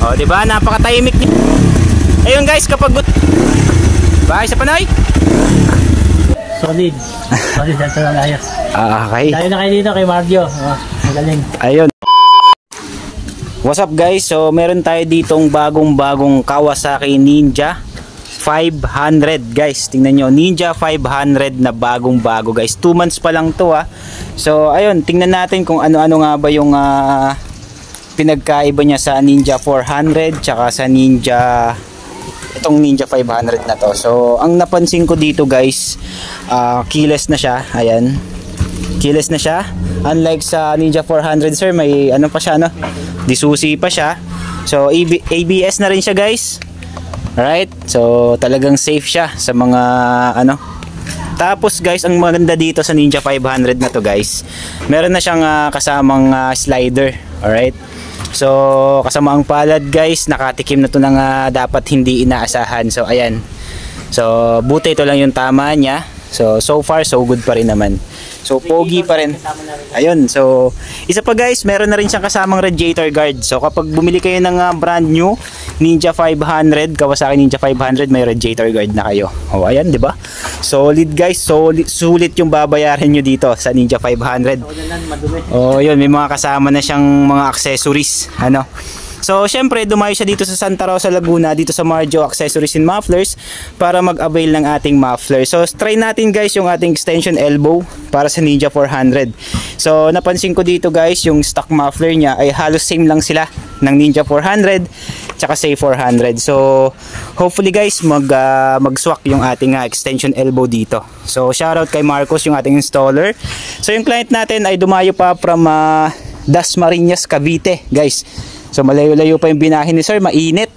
O, di ba? Napakatahimik niya. Ayun guys, kapag ba, isa pa, Noy? Solid. Solid at lang ayos. Okay. Tayo na kayo dito kay Mario. Magaling. Ayun. What's up guys? So meron tayo ditong bagong Kawasaki Ninja 500 guys. Tingnan nyo, Ninja 500 na bagong-bago guys. 2 months pa lang to ha. So ayun, tingnan natin kung ano-ano nga ba yung pinagkaiba niya sa Ninja 400 tsaka sa Ninja, itong Ninja 500 na to. So ang napansin ko dito guys, keyless na siya. Ayan, keyless na siya. Unlike sa Ninja 400 sir, may ano pa siya, no? Disusi pa siya. So ABS na rin siya guys. Alright, so talagang safe siya sa mga ano. Tapos guys, ang maganda dito sa Ninja 500 na to guys, meron na siyang kasamang slider. Alright, so kasama ang palad guys, nakatikim na to ng dapat hindi inaasahan. So ayan, so buti ito lang yung tama niya. So far so good pa rin naman. So pogi pa rin. Ayun, so isa pa guys, meron na rin siyang kasamang radiator guard. So kapag bumili kayo ng brand new Ninja 500, Kawasaki Ninja 500, may radiator guard na kayo. Oh, ayan, 'di ba? Solid guys, solid, sulit yung babayaran nyo dito sa Ninja 500. Oh, yun, may mga kasama na siyang mga accessories, ano. So, syempre, dumayo siya dito sa Santa Rosa, Laguna, dito sa Marjo Accessories and Mufflers para mag-avail ng ating muffler. So, try natin guys yung ating extension elbow para sa Ninja 400. So, napansin ko dito guys, yung stock muffler niya ay halos same lang sila ng Ninja 400 tsaka sa 400. So, hopefully guys, mag-swak yung ating extension elbow dito. So, shoutout kay Marcos, yung ating installer. So, yung client natin ay dumayo pa from Dasmariñas, Cavite, guys. So malayo-layo pa yung binahin ni sir, mainit.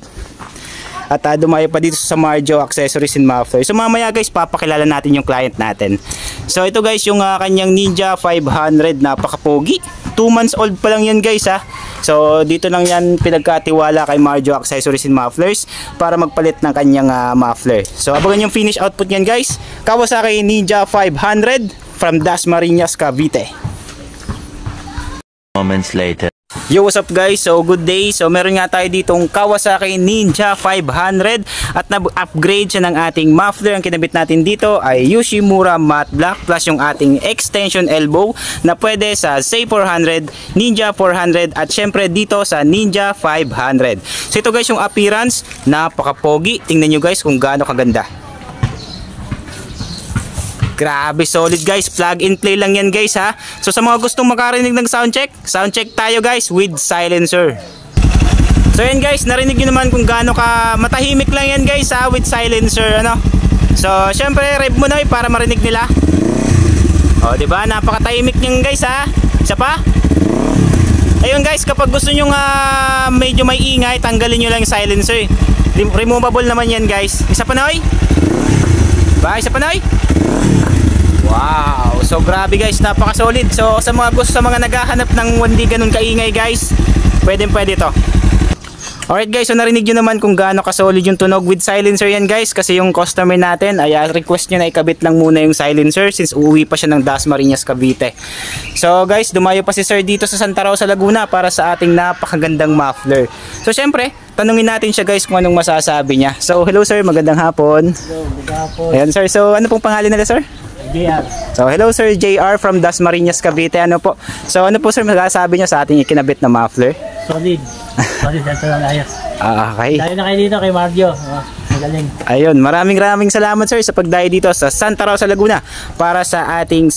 At dumayo pa dito sa Marjo Accessories and Mufflers. So mamaya guys, papakilala natin yung client natin. So ito guys, yung kanyang Ninja 500, napaka-pogi. 2 months old pa lang yan guys ha. So dito lang yan pinagkatiwala kay Marjo Accessories and Mufflers para magpalit ng kanyang muffler. So abangan yung finish output yan guys. Kawasaki Ninja 500 from Dasmariñas, Cavite. Moments later. Yo, what's up guys? So good day. So meron nga tayo ditong Kawasaki Ninja 500 at na-upgrade siya ng ating muffler. Ang kinabit natin dito ay Yoshimura Matte Black plus yung ating extension elbow na pwede sa Z400, Ninja 400 at syempre dito sa Ninja 500. So ito guys yung appearance, napaka-pogi. Tingnan nyo guys kung gaano kaganda. Grabe, solid guys. Plug and play lang yan guys ha. So sa mga gustong makarinig ng soundcheck tayo guys with silencer. So yan guys, narinig nyo naman kung gaano ka matahimik lang yan guys ha with silencer, ano. So syempre rev mo na para marinig nila. O diba, napakatahimik nyan guys ha. Isa pa. Ayun guys, kapag gusto nyo medyo may ingay, tanggalin nyo lang yung silencer. Removable naman yan guys. Isa pa Noy. Ba, isa pa Noy. Wow, so grabe guys, napaka-solid. So sa mga naghahanap ng hindi ganun kaingay guys, pwede to. Alright guys, so narinig nyo naman kung gaano ka-solid yung tunog with silencer yan guys. Kasi yung customer natin ay request nyo na ikabit lang muna yung silencer since uuwi pa siya ng Dasmariñas, Cavite. So guys, dumayo pa si sir dito sa Santa Rosa, Laguna para sa ating napakagandang muffler. So syempre, tanungin natin siya guys kung anong masasabi niya. So hello sir, magandang hapon. Hello, magandang hapon. Ayan sir, so ano pong pangalan nila sir? JR. So hello sir, JR from Dasmariñas, Cavite. Ano po? So ano po sir masasabi niyo sa ating ikinabit na muffler? Solid. Solid at lang ayos. Okay. Tayo na kayo dito kay Mario. Magaling. Ayun, maraming salamat sir sa pagdayo dito sa Santa Rosa, Laguna para sa ating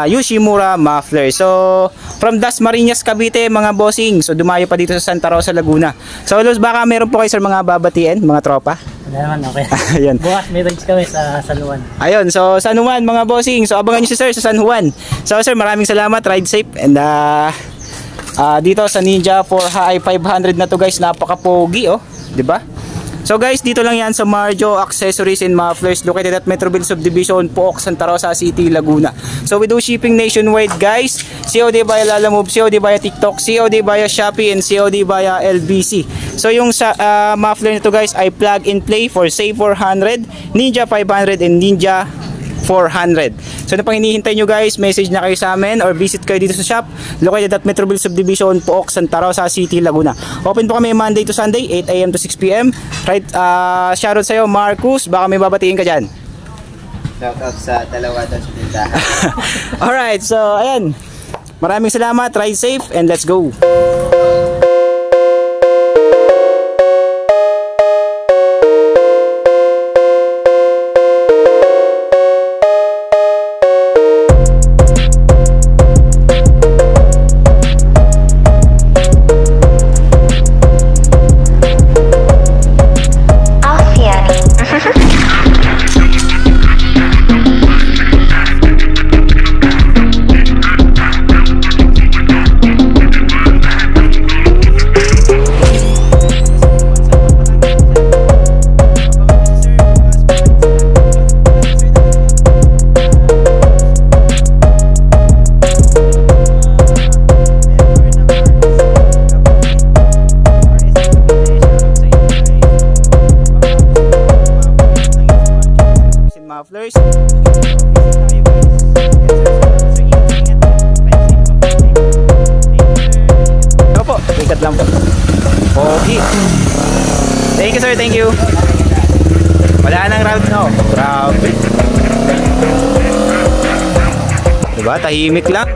Yoshimura muffler. So from Dasmariñas, Cavite mga bossing. So dumayo pa dito sa Santa Rosa, Laguna. So baka meron po kayo sir mga babatiin, mga tropa? Naman, okay. Ayun. Bukas may range kami sa San Juan. Ayun, so San Juan mga bossing. So abangan niyo si sir sa San Juan. So sir, maraming salamat, ride safe. And dito sa Ninja 500 na to guys, napaka-pogi oh, 'di ba? So guys, dito lang yan sa Marjo Accessories and Mufflers located at Metroville Subdivision, Pook, Santa Rosa City, Laguna. So we do shipping nationwide guys. COD via Lalamove, COD via TikTok, COD via Shopee, and COD via LBC. So yung muffler nito guys ay plug and play for Z400, Ninja 500 and Ninja 400. So ano pang hinihintay nyo guys, message na kayo sa amin or visit kayo dito sa shop located at Metroville Subdivision, Pook, Santa Rosa City, Laguna. Open po kami Monday to Sunday 8 AM to 6 PM. Right, shoutout sa'yo Marcus, baka may babatiin ka dyan. Shoutout sa dalawa doon sa tindahan. Alright, so ayan, maraming salamat, ride safe and let's go. Mufflers. Opo, ikat lang po. Okay. Thank you sir, thank you. Wala nang route no. Grabe. Diba, tahimik lang.